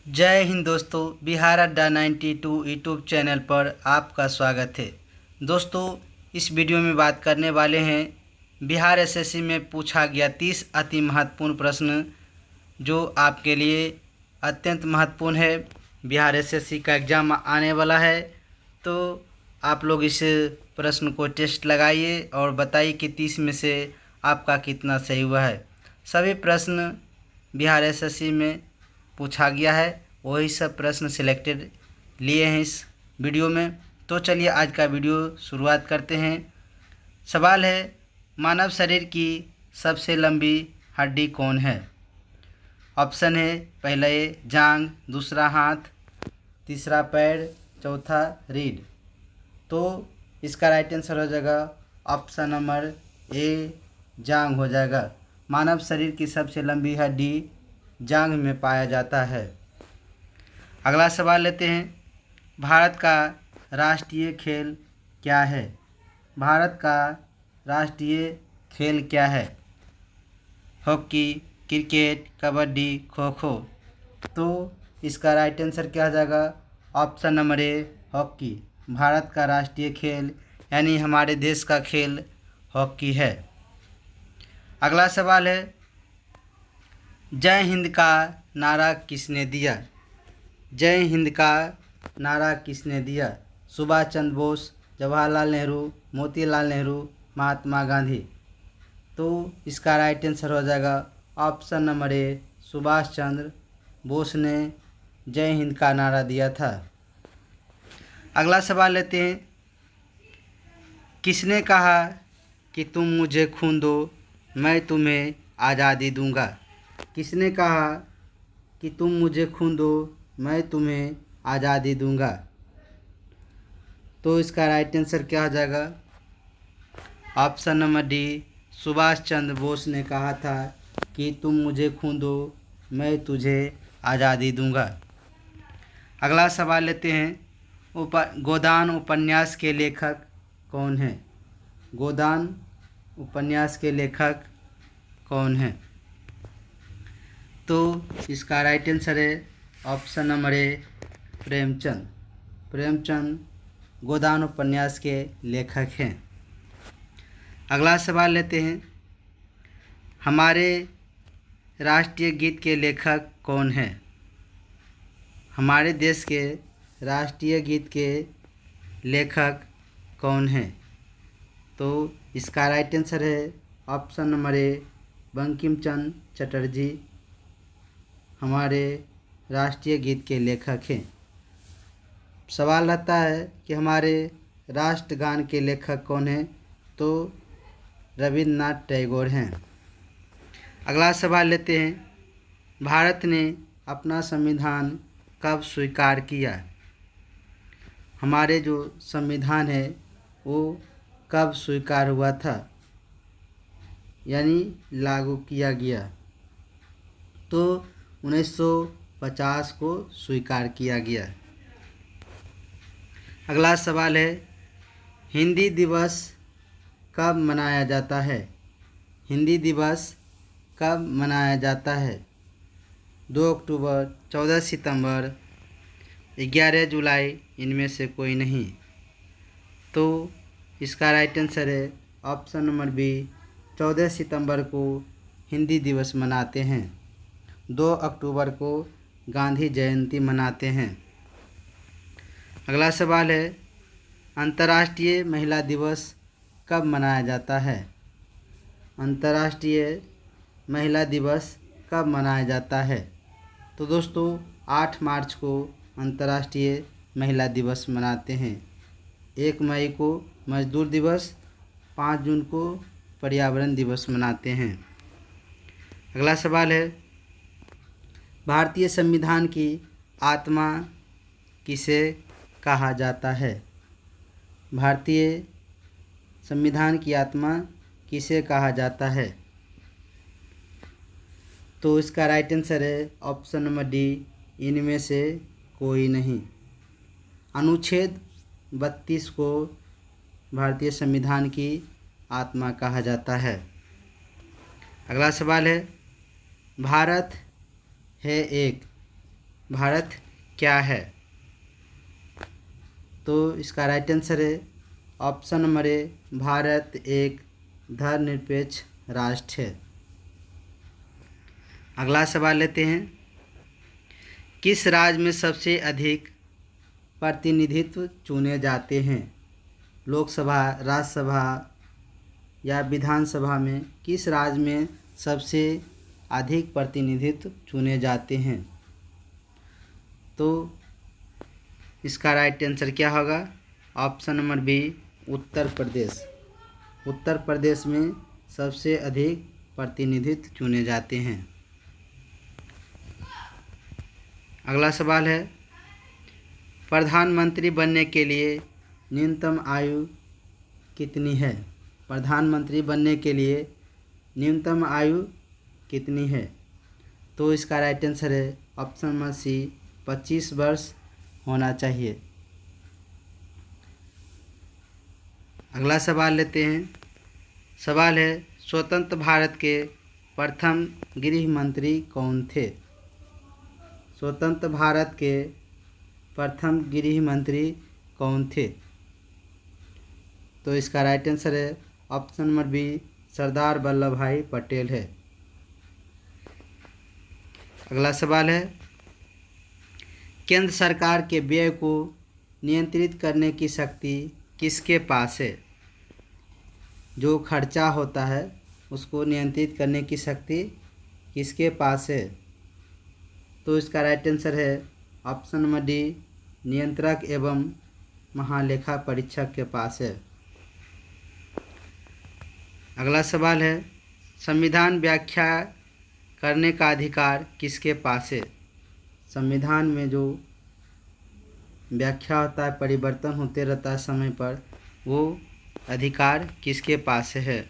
जय हिंद दोस्तों। बिहार अड्डा 92 यूट्यूब चैनल पर आपका स्वागत है। दोस्तों, इस वीडियो में बात करने वाले हैं बिहार एसएससी में पूछा गया 30 अति महत्वपूर्ण प्रश्न जो आपके लिए अत्यंत महत्वपूर्ण है। बिहार एसएससी का एग्ज़ाम आने वाला है, तो आप लोग इस प्रश्न को टेस्ट लगाइए और बताइए कि 30 में से आपका कितना सही हुआ है। सभी प्रश्न बिहार एसएससी में पूछा गया है, वही सब प्रश्न सिलेक्टेड लिए हैं इस वीडियो में। तो चलिए आज का वीडियो शुरुआत करते हैं। सवाल है, मानव शरीर की सबसे लंबी हड्डी कौन है? ऑप्शन है, पहला ए जांघ, दूसरा हाथ, तीसरा पैर, चौथा रीढ़। तो इसका राइट आंसर हो जाएगा ऑप्शन नंबर ए, जांघ हो जाएगा। मानव शरीर की सबसे लंबी हड्डी जांघ में पाया जाता है। अगला सवाल लेते हैं, भारत का राष्ट्रीय खेल क्या है? भारत का राष्ट्रीय खेल क्या है? Hockey, cricket, kabaddi, kho kho. तो इसका राइट आंसर क्या हो जाएगा? ऑप्शन नंबर ए, हॉकी। भारत का राष्ट्रीय खेल यानी हमारे देश का खेल हॉकी है। अगला सवाल है, जय हिंद का नारा किसने दिया? जय हिंद का नारा किसने दिया? सुभाष चंद्र बोस, जवाहरलाल नेहरू, मोतीलाल नेहरू, महात्मा गांधी। तो इसका राइट आंसर हो जाएगा ऑप्शन नंबर ए, सुभाष चंद्र बोस ने जय हिंद का नारा दिया था। अगला सवाल लेते हैं, किसने कहा कि तुम मुझे खून दो मैं तुम्हें आज़ादी दूंगा? किसने कहा कि तुम मुझे खून दो मैं तुम्हें आज़ादी दूंगा? तो इसका राइट आंसर क्या हो जाएगा? Option number D, Subhash Chandra Bose ने कहा था कि तुम मुझे खून दो मैं तुझे आज़ादी दूंगा। अगला सवाल लेते हैं, गोदान उपन्यास के लेखक कौन है? गोदान उपन्यास के लेखक कौन है? तो इसका राइट आंसर है option number A, Premchand. Premchand Godan उपन्यास के लेखक हैं। अगला सवाल लेते हैं, हमारे राष्ट्रीय गीत के लेखक कौन हैं? हमारे देश के राष्ट्रीय गीत के लेखक कौन हैं? तो इसका राइट आंसर है ऑप्शन नंबर ए, बंकिम चंद्र चटर्जी हमारे राष्ट्रीय गीत के लेखक हैं। सवाल रहता है कि हमारे राष्ट्रगान के लेखक कौन हैं? तो रविंद्रनाथ टैगोर हैं। अगला सवाल लेते हैं, भारत ने अपना संविधान कब स्वीकार किया? हमारे जो संविधान है वो कब स्वीकार हुआ था यानी लागू किया गया? तो 1950 को स्वीकार किया गया। अगला सवाल है, हिंदी दिवस कब मनाया जाता है? हिंदी दिवस कब मनाया जाता है? 2 अक्टूबर, 14 सितंबर, 11 जुलाई, इनमें से कोई नहीं। तो इसका राइट आंसर है ऑप्शन नंबर बी, 14 सितंबर को हिंदी दिवस मनाते हैं। 2 अक्टूबर को गांधी जयंती मनाते हैं। अगला सवाल है, अंतर्राष्ट्रीय महिला दिवस कब मनाया जाता है? अंतर्राष्ट्रीय महिला दिवस कब मनाया जाता है? तो दोस्तों 8 मार्च को अंतर्राष्ट्रीय महिला दिवस मनाते हैं। 1 मई को मजदूर दिवस, 5 जून को पर्यावरण दिवस मनाते हैं। अगला सवाल है, भारतीय संविधान की आत्मा किसे कहा जाता है? भारतीय संविधान की आत्मा किसे कहा जाता है? तो इसका राइट आंसर है ऑप्शन नंबर डी, इनमें से कोई नहीं। अनुच्छेद 32 को भारतीय संविधान की आत्मा कहा जाता है। अगला सवाल है, भारत है एक भारत क्या है? तो इसका राइट आंसर है ऑप्शन नंबर ए, भारत एक धर्मनिरपेक्ष राष्ट्र है। अगला सवाल लेते हैं, किस राज्य में सबसे अधिक प्रतिनिधित्व चुने जाते हैं? लोकसभा, राज्यसभा या विधानसभा में किस राज्य में सबसे अधिक प्रतिनिधित्व चुने जाते हैं? तो इसका राइट आंसर क्या होगा? Option number B, Uttar Pradesh. Uttar Pradesh में सबसे अधिक प्रतिनिधित्व चुने जाते हैं। अगला सवाल है, प्रधानमंत्री बनने के लिए न्यूनतम आयु कितनी है? प्रधानमंत्री बनने के लिए न्यूनतम आयु कितनी है? तो इसका राइट आंसर है ऑप्शन नंबर सी, 25 वर्ष होना चाहिए। अगला सवाल लेते हैं। सवाल है, स्वतंत्र भारत के प्रथम गृह मंत्री कौन थे? स्वतंत्र भारत के प्रथम गृह मंत्री कौन थे? तो इसका राइट आंसर है option number B, Sardar Vallabh भाई पटेल है। अगला सवाल है, केंद्र सरकार के व्यय को नियंत्रित करने की शक्ति किसके पास है? जो खर्चा होता है उसको नियंत्रित करने की शक्ति किसके पास है? तो इसका राइट आंसर है ऑप्शन नंबर डी, नियंत्रक एवं महालेखा परीक्षक के पास है। अगला सवाल है, संविधान व्याख्या करने का अधिकार किसके पास है? संविधान में जो व्याख्या होता है, परिवर्तन होते रहता है समय पर, वो अधिकार किसके पास है?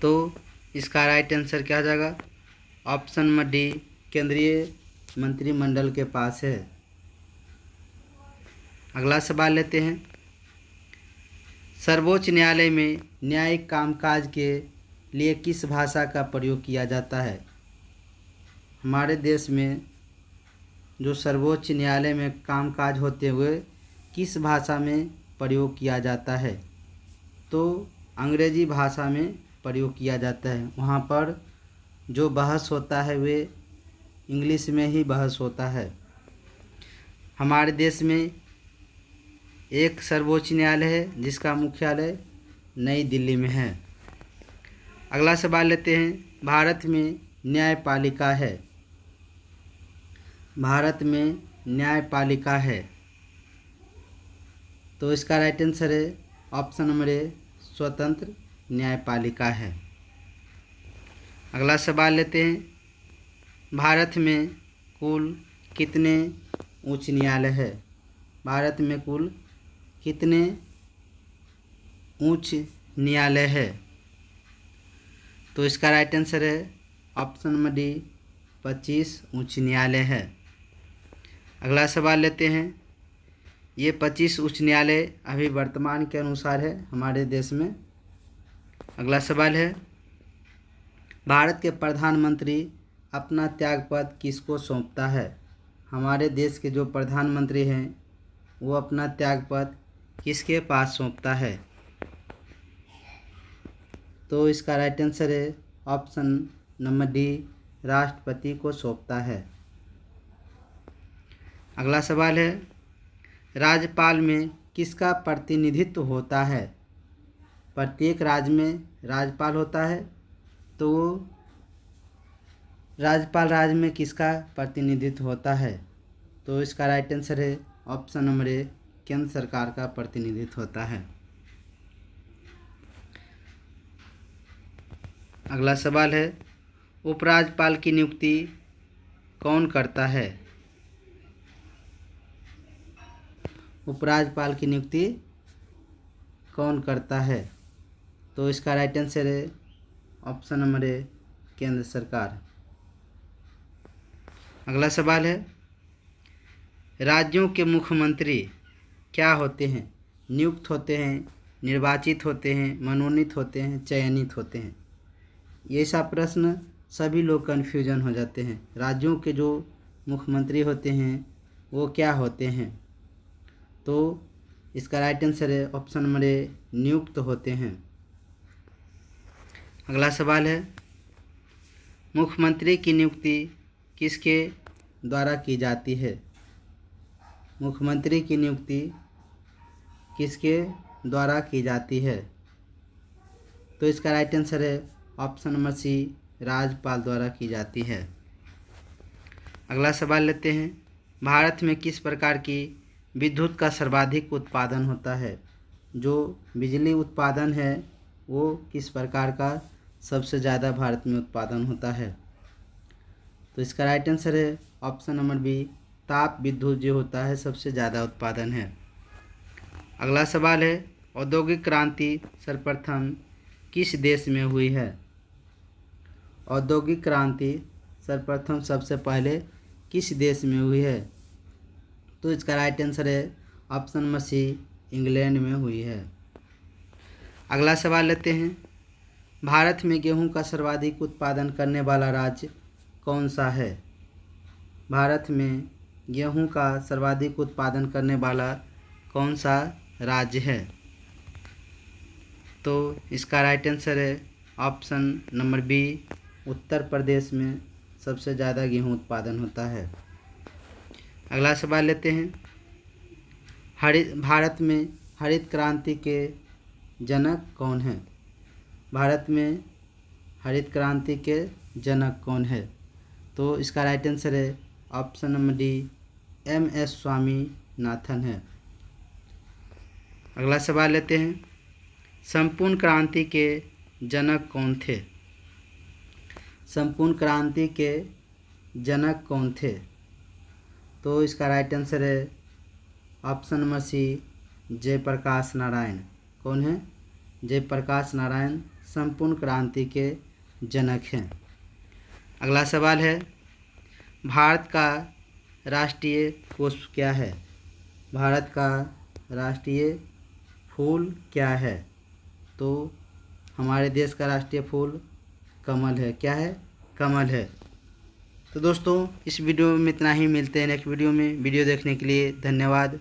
तो इसका राइट आंसर क्या हो जाएगा? ऑप्शन नंबर डी, केंद्रीय मंत्रिमंडल के पास है। अगला सवाल लेते हैं, सर्वोच्च न्यायालय में न्यायिक कामकाज के लिए किस भाषा का प्रयोग किया जाता है? हमारे देश में जो सर्वोच्च न्यायालय में कामकाज होते हुए किस भाषा में प्रयोग किया जाता है? तो अंग्रेजी भाषा में प्रयोग किया जाता है। वहाँ पर जो बहस होता है वे इंग्लिश में ही बहस होता है। हमारे देश में एक सर्वोच्च न्यायालय है जिसका मुख्यालय नई दिल्ली में है। अगला सवाल लेते हैं, भारत में न्यायपालिका है। भारत में न्यायपालिका है। तो इसका राइट आंसर है ऑप्शन नंबर ए, स्वतंत्र न्यायपालिका है। अगला सवाल लेते हैं, भारत में कुल कितने उच्च न्यायालय है? भारत में कुल कितने उच्च न्यायालय है? तो इसका राइट आंसर है ऑप्शन नंबर डी, 25 उच्च न्यायालय है। अगला सवाल लेते हैं, ये 25 उच्च न्यायालय अभी वर्तमान के अनुसार है हमारे देश में। अगला सवाल है, भारत के प्रधानमंत्री अपना त्यागपत्र किसको सौंपता है? हमारे देश के जो प्रधानमंत्री हैं वो अपना त्यागपत्र किसके पास सौंपता है? तो इसका राइट आंसर है ऑप्शन नंबर डी, राष्ट्रपति को सौंपता है। अगला सवाल है, राज्यपाल में किसका प्रतिनिधित्व होता है? प्रत्येक राज्य में राज्यपाल होता है, तो वो राज्यपाल राज्य में किसका प्रतिनिधित्व होता है? तो इसका राइट आंसर है ऑप्शन नंबर ए, केंद्र सरकार का प्रतिनिधित्व होता है। अगला सवाल है, उपराज्यपाल की नियुक्ति कौन करता है? उपराज्यपाल की नियुक्ति कौन करता है? तो इसका राइट आंसर है ऑप्शन नंबर ए, केंद्र सरकार। अगला सवाल है, राज्यों के मुख्यमंत्री क्या होते हैं? नियुक्त होते हैं, निर्वाचित होते हैं, मनोनीत होते हैं, चयनित होते हैं? ये सब प्रश्न सभी लोग कन्फ्यूजन हो जाते हैं। राज्यों के जो मुख्यमंत्री होते हैं वो क्या होते हैं? तो इसका राइट आंसर है ऑप्शन नंबर ए, नियुक्त होते हैं। अगला सवाल है, मुख्यमंत्री की नियुक्ति किसके द्वारा की जाती है? मुख्यमंत्री की नियुक्ति किसके द्वारा की जाती है? तो इसका राइट आंसर है ऑप्शन नंबर सी, राज्यपाल द्वारा की जाती है। अगला सवाल लेते हैं, भारत में किस प्रकार की विद्युत का सर्वाधिक उत्पादन होता है? जो बिजली उत्पादन है वो किस प्रकार का सबसे ज़्यादा भारत में उत्पादन होता है? तो इसका राइट आंसर है ऑप्शन नंबर बी, ताप विद्युत जो होता है सबसे ज़्यादा उत्पादन है। अगला सवाल है, औद्योगिक क्रांति सर्वप्रथम किस देश में हुई है? औद्योगिक क्रांति सर्वप्रथम सबसे पहले किस देश में हुई है? तो इसका राइट आंसर है ऑप्शन नंबर सी, इंग्लैंड में हुई है। अगला सवाल लेते हैं, भारत में गेहूं का सर्वाधिक उत्पादन करने वाला राज्य कौन सा है? भारत में गेहूं का सर्वाधिक उत्पादन करने वाला कौन सा राज्य है? तो इसका राइट आंसर है option number B, Uttar Pradesh में सबसे ज़्यादा गेहूं उत्पादन होता है। अगला सवाल लेते हैं, भारत में हरित क्रांति के जनक कौन है? भारत में हरित क्रांति के जनक कौन है? तो इसका राइट आंसर है option number D, M S. Swaminathan है। अगला सवाल लेते हैं, संपूर्ण क्रांति के जनक कौन थे? संपूर्ण क्रांति के जनक कौन थे? तो इसका राइट आंसर है option number C, Jayaprakash Narayan. कौन है? जयप्रकाश नारायण संपूर्ण क्रांति के जनक हैं। अगला सवाल है, भारत का राष्ट्रीय पुष्प क्या है? भारत का राष्ट्रीय फूल क्या है? तो हमारे देश का राष्ट्रीय फूल कमल है। क्या है? कमल है। तो दोस्तों इस वीडियो में इतना ही, मिलते हैं नेक्स्ट वीडियो में। वीडियो देखने के लिए धन्यवाद।